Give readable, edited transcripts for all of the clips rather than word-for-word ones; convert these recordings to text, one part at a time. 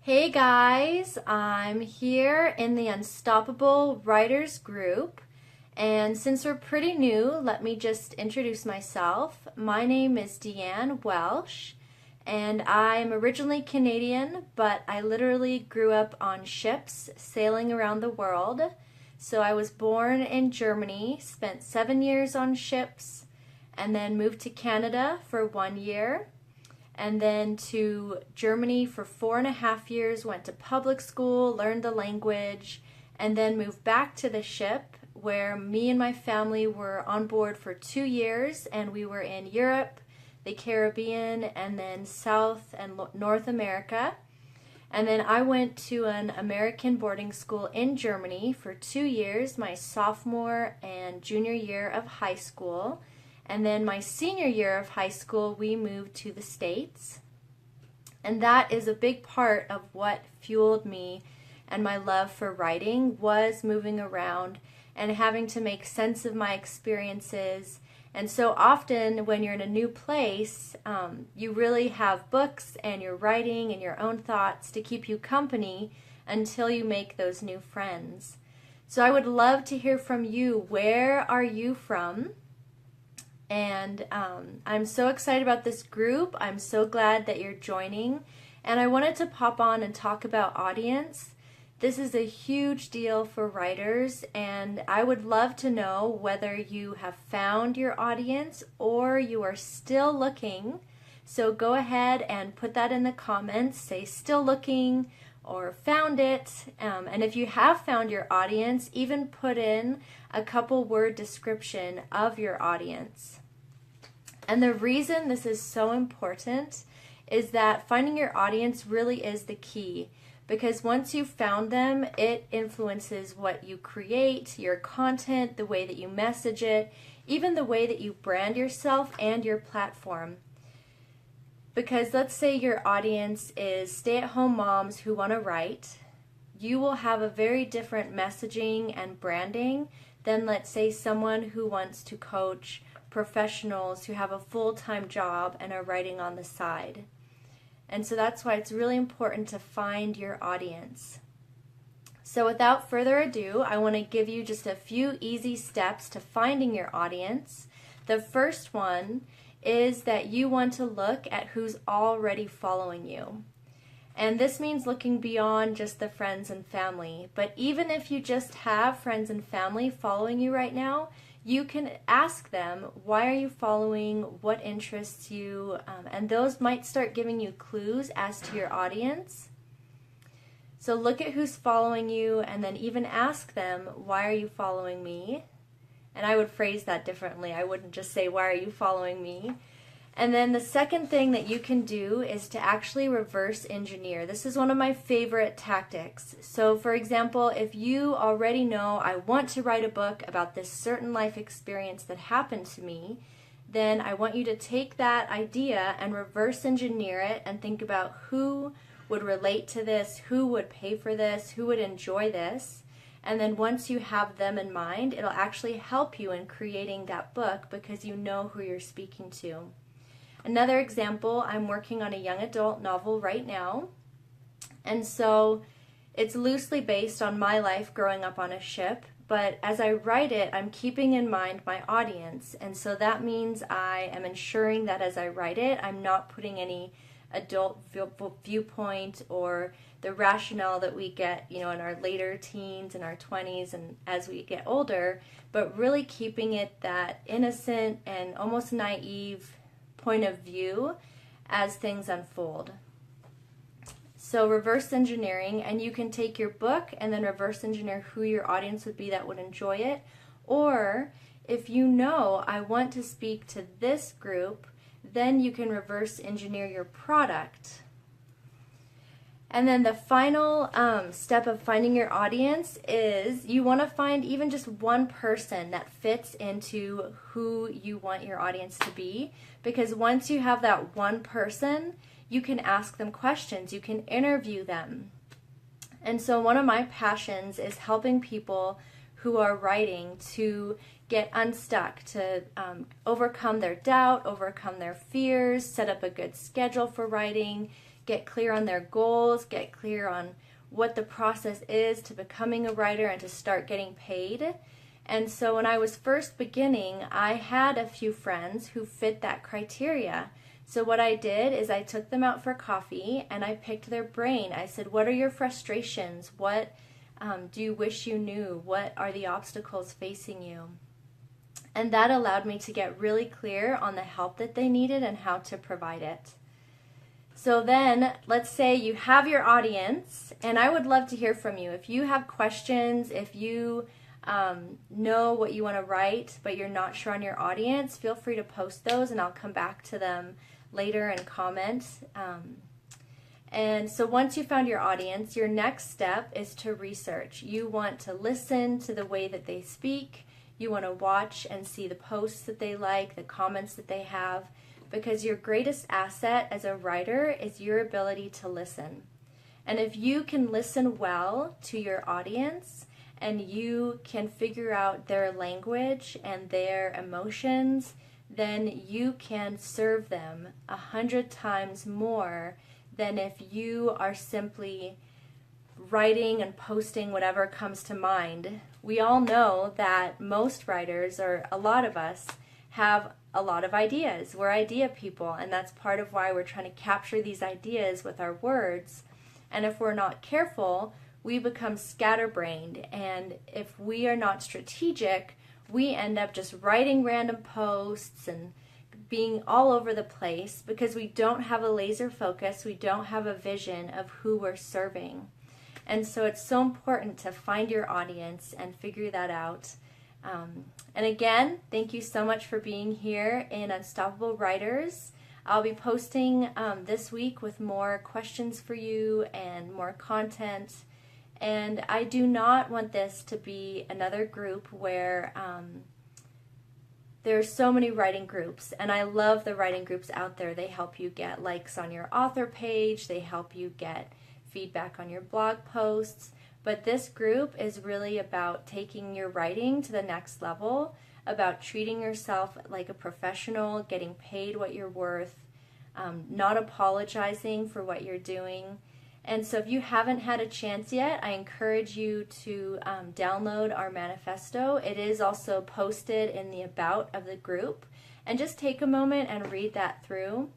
Hey guys, I'm here in the Unstoppable Writers group, and since we're pretty new, let me just introduce myself. My name is Deanne Welsh, and I'm originally Canadian, but I literally grew up on ships sailing around the world. So I was born in Germany, spent 7 years on ships, and then moved to Canada for 1 year and then to Germany for 4.5 years, went to public school, learned the language, and then moved back to the ship where me and my family were on board for 2 years, and we were in Europe, the Caribbean, and then South and North America. And then I went to an American boarding school in Germany for 2 years, my sophomore and junior year of high school. And then my senior year of high school, we moved to the States. And that is a big part of what fueled me and my love for writing, was moving around and having to make sense of my experiences. And so often when you're in a new place, you really have books and you're writing and your own thoughts to keep you company until you make those new friends. So I would love to hear from you. Where are you from? And I'm so excited about this group. I'm so glad that you're joining. And I wanted to pop on and talk about audience. This is a huge deal for writers, and I would love to know whether you have found your audience or you are still looking. So go ahead and put that in the comments. Say still looking or found it. And if you have found your audience, even put in a couple word description of your audience. And the reason this is so important is that finding your audience really is the key, because once you've found them, it influences what you create, your content, the way that you message it, even the way that you brand yourself and your platform. Because let's say your audience is stay-at-home moms who want to write, you will have a very different messaging and branding than, let's say, someone who wants to coach professionals who have a full-time job and are writing on the side. And so that's why it's really important to find your audience. So without further ado, I want to give you just a few easy steps to finding your audience. The first one is that you want to look at who's already following you. And this means looking beyond just the friends and family. But even if you just have friends and family following you right now, you can ask them, why are you following, what interests you, and those might start giving you clues as to your audience. So look at who's following you and then even ask them, why are you following me? And I would phrase that differently. I wouldn't just say, why are you following me? And then the second thing that you can do is to actually reverse engineer. This is one of my favorite tactics. So for example, if you already know, I want to write a book about this certain life experience that happened to me, then I want you to take that idea and reverse engineer it and think about who would relate to this, who would pay for this, who would enjoy this. And then once you have them in mind, it'll actually help you in creating that book because you know who you're speaking to. Another example, I'm working on a young adult novel right now, and so it's loosely based on my life growing up on a ship, but as I write it, I'm keeping in mind my audience, and so that means I am ensuring that as I write it, I'm not putting any adult viewpoint or the rationale that we get, in our later teens and our 20s and as we get older, but really keeping it that innocent and almost naive point of view as things unfold. So reverse engineering, and you can take your book and then reverse engineer who your audience would be that would enjoy it. Or if you know, I want to speak to this group, then you can reverse engineer your product. And then the final step of finding your audience is you want to find even just one person that fits into who you want your audience to be. Because once you have that one person, you can ask them questions, you can interview them. And so one of my passions is helping people who are writing to get unstuck, to overcome their doubt, overcome their fears, set up a good schedule for writing, get clear on their goals, get clear on what the process is to becoming a writer and to start getting paid. And so when I was first beginning, I had a few friends who fit that criteria. So what I did is I took them out for coffee and I picked their brain. I said, what are your frustrations? What do you wish you knew? What are the obstacles facing you? And that allowed me to get really clear on the help that they needed and how to provide it. So then, let's say you have your audience, and I would love to hear from you. If you have questions, if you know what you want to write, but you're not sure on your audience, feel free to post those, and I'll come back to them later and comment. And so once you found your audience, your next step is to research. You want to listen to the way that they speak. You want to watch and see the posts that they like, the comments that they have, because your greatest asset as a writer is your ability to listen. And if you can listen well to your audience and you can figure out their language and their emotions, then you can serve them 100 times more than if you are simply writing and posting whatever comes to mind. We all know that most writers, or a lot of us, have a lot of ideas. We're idea people, and that's part of why we're trying to capture these ideas with our words. And if we're not careful, we become scatterbrained, and if we are not strategic, we end up just writing random posts and being all over the place because we don't have a laser focus, we don't have a vision of who we're serving. And so it's so important to find your audience and figure that out. And again, thank you so much for being here in Unstoppable Writers. I'll be posting this week with more questions for you and more content. And I do not want this to be another group where there's so many writing groups, and I love the writing groups out there. They help you get likes on your author page. They help you get feedback on your blog posts. But this group is really about taking your writing to the next level, about treating yourself like a professional, getting paid what you're worth, not apologizing for what you're doing. And so if you haven't had a chance yet, I encourage you to download our manifesto. It is also posted in the about of the group. And just take a moment and read that through.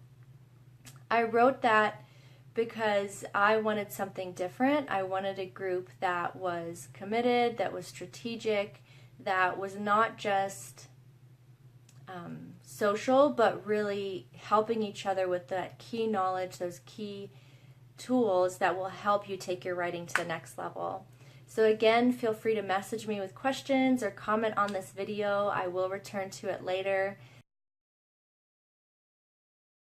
I wrote that because I wanted something different. I wanted a group that was committed, that was strategic, that was not just social, but really helping each other with that key knowledge, those key tools that will help you take your writing to the next level. So again, feel free to message me with questions or comment on this video. I will return to it later.